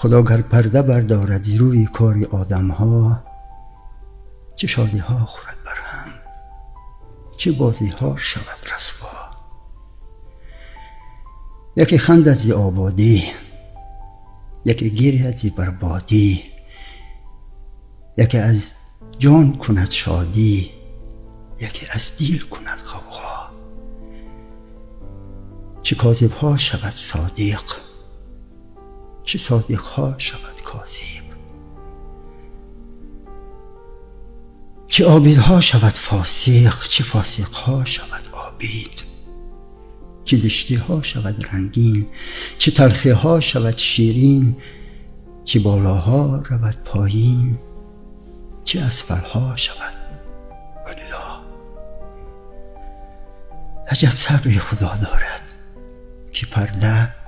خدا گر پرده بردارد ز روی کار آدم ها، چه شادی ها خورد برهم، چه بازی ها شود رسوا. یکی خندد ز آبادی، یکی گرید ز بربادی، یکی از جان کند شادی، یکی از دل کند غوغا. چه کاذب ها شود صادق، چه صادق ها شود کاذب، چه عابد ها شود فاسق، چه فاسق ها شود عابد، چه زشتی ها شود رنگین، چه تلخی ها شود شیرین، چه بالاها رود پایین، چه اسفل ها شود علا. عجب صبری خدا دارد که پرده